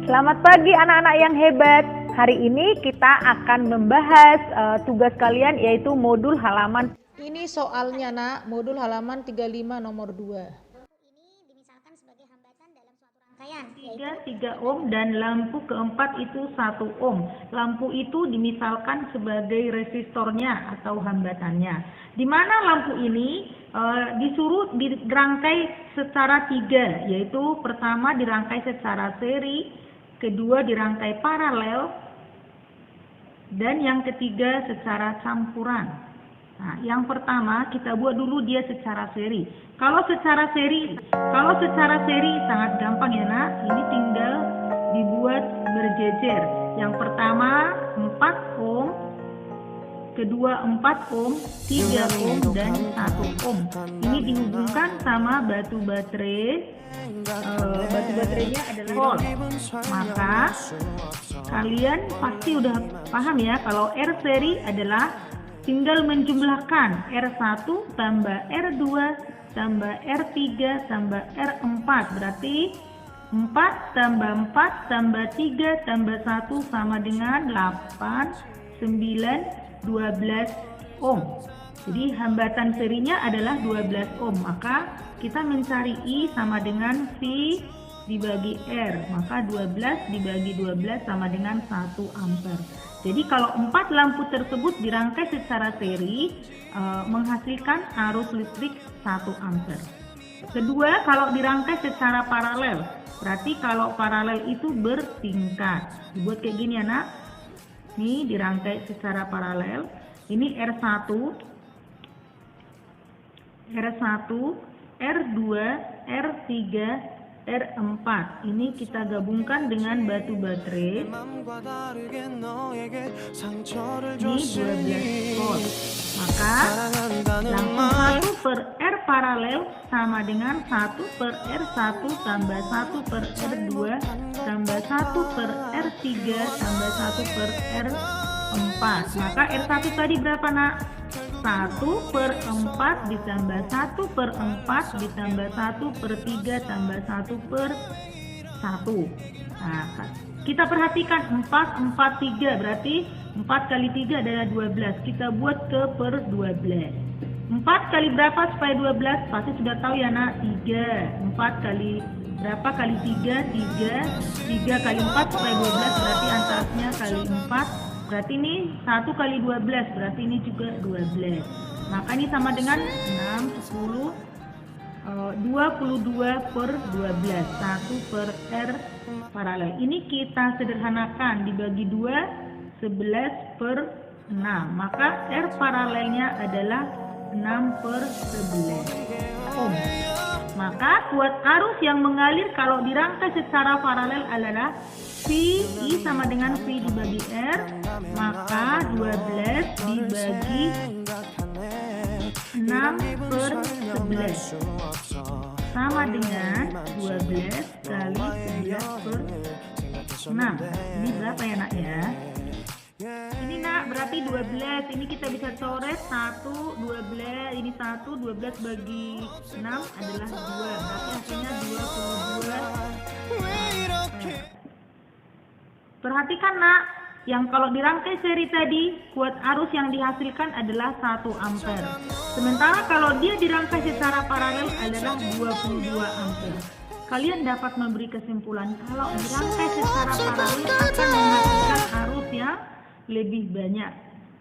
Selamat pagi anak-anak yang hebat. Hari ini kita akan membahas tugas kalian yaitu modul halaman. Ini soalnya nak, modul halaman 35 nomor 2. Ini dimisalkan sebagai hambatan dalam suatu rangkaian. 3 ohm dan lampu keempat itu 1 ohm. Lampu itu dimisalkan sebagai resistornya atau hambatannya. Di mana lampu ini disuruh dirangkai secara 3, yaitu pertama dirangkai secara seri, kedua dirangkai paralel, dan yang ketiga secara campuran. Nah, yang pertama kita buat dulu dia secara seri. Kalau secara seri sangat gampang ya nak. Ini tinggal dibuat berjejer. Yang pertama 4 ohm, kedua 4 ohm, 3 ohm, dan 1 ohm. Ini dihubungkan sama batu baterai. Batu baterainya adalah volt. Maka kalian pasti udah paham ya kalau R seri adalah tinggal menjumlahkan R1 tambah R2 tambah R3 tambah R4. Berarti 4 tambah 4 tambah 3 tambah 1 sama dengan 8, 9, 12 ohm. Jadi hambatan serinya adalah 12 ohm. Maka kita mencari I sama dengan V dibagi R. Maka 12 dibagi 12 sama dengan 1 ampere. Jadi kalau 4 lampu tersebut dirangkai secara seri menghasilkan arus listrik 1 ampere. Kedua, kalau dirangkai secara paralel. Berarti kalau paralel itu bertingkat. Dibuat kayak gini ya nak. Ini dirangkai secara paralel. Ini R1, R2, R3, R4. Ini kita gabungkan dengan batu baterai. Ini 12 volt. Maka langsung 1 per R paralel sama dengan 1 per R1 tambah 1 per R2 tambah 1 per R3 tambah 1 per R4. Maka R1 tadi berapa nak? 1 per 4 ditambah 1 per 4 ditambah 1 per 3 tambah 1 per 1. Nah, kita perhatikan 4, 4, 3 berarti 4 kali 3 adalah 12. Kita buat ke per 12. 4 kali berapa supaya 12? Pasti sudah tahu ya nak, 3. 4 kali berapa kali 3? 3. 3 kali 4 supaya 12 berarti antaranya kali 4. Berarti ini 1 kali 12, berarti ini juga 12. Maka ini sama dengan 6, 10, 22 per 12, 1 per R paralel. Ini kita sederhanakan, dibagi 2, 11 per 6. Maka R paralelnya adalah 6 per 11 ohm. Maka kuat arus yang mengalir kalau dirangkai secara paralel adalah V, I sama dengan V dibagi R, maka 12 dibagi 6 per 11 sama dengan 12 kali 11 per 6. Ini berapa ya nak ya? Ini nak berarti 12. Ini kita bisa coret 1, 12. Ini 1, 12 bagi 6 adalah 2. Berarti hasilnya 22. Perhatikan nak, yang kalau dirangkai seri tadi, kuat arus yang dihasilkan adalah 1 ampere. Sementara kalau dia dirangkai secara paralel adalah 22 ampere. Kalian dapat memberi kesimpulan kalau dirangkai secara paralel akan menghasilkan arus yang lebih banyak.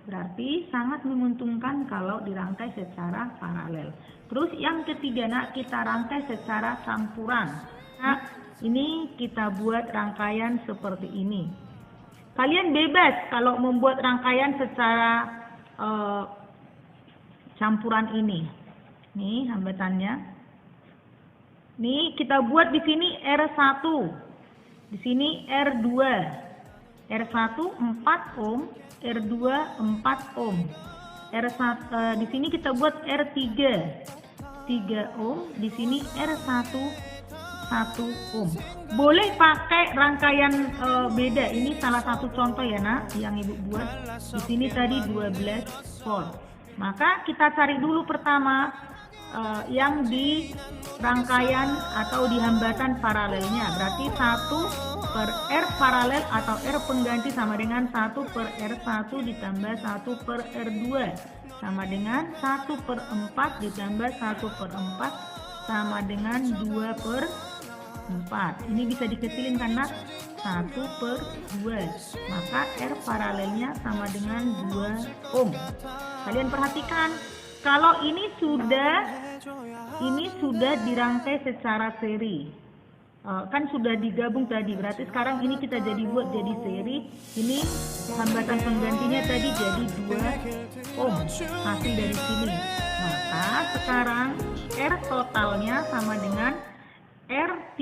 Berarti sangat menguntungkan kalau dirangkai secara paralel. Terus yang ketiga nak, kita rangkai secara campuran. Nah, ini kita buat rangkaian seperti ini. Kalian bebas kalau membuat rangkaian secara campuran ini. Nih hambatannya. Nih kita buat di sini R1. Di sini R2. R1 4 ohm, R2 4 ohm. Di sini kita buat R3 3 ohm, di sini R1 1 ohm. Boleh pakai rangkaian beda. Ini salah satu contoh ya nak yang ibu buat. Di sini tadi 12 volt. Maka kita cari dulu pertama yang di rangkaian atau di hambatan paralelnya. Berarti 1 per R paralel atau R pengganti sama dengan 1 per R1 ditambah 1 per R2 sama dengan 1 per 4 ditambah 1 per 4 sama dengan 2 per 4. Ini bisa dikecilin karena 1 per 2. Maka R paralelnya sama dengan 2 ohm. Kalian perhatikan, kalau ini sudah dirangkai secara seri. Kan sudah digabung tadi, berarti sekarang ini kita buat jadi seri. Ini hambatan penggantinya tadi jadi 2 ohm hasil dari sini. Maka sekarang R totalnya sama dengan R3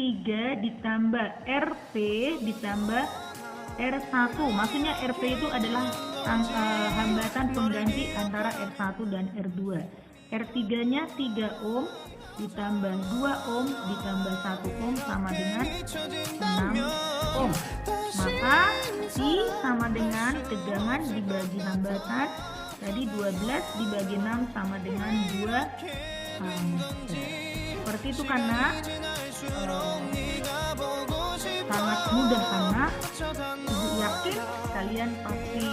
ditambah RP ditambah R1. Maksudnya RP itu adalah hambatan pengganti antara R1 dan R2. R3 nya 3 ohm ditambah 2 ohm ditambah 1 ohm sama dengan 6 ohm. Maka I sama dengan tegangan dibagi hambatan, tadi 12 dibagi 6 sama dengan 2 ampere. Seperti itu karena sangat mudah, karena Ibu yakin kalian pasti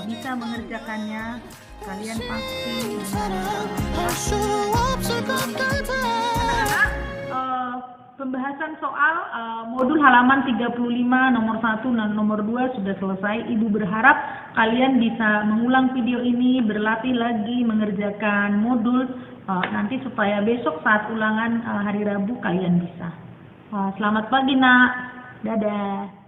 bisa mengerjakannya. Kalian pasti anak-anak, pembahasan soal modul halaman 35 nomor 1 dan nomor 2 sudah selesai. Ibu berharap kalian bisa mengulang video ini, berlatih lagi mengerjakan modul nanti supaya besok saat ulangan hari Rabu kalian bisa. Selamat pagi nak, dadah.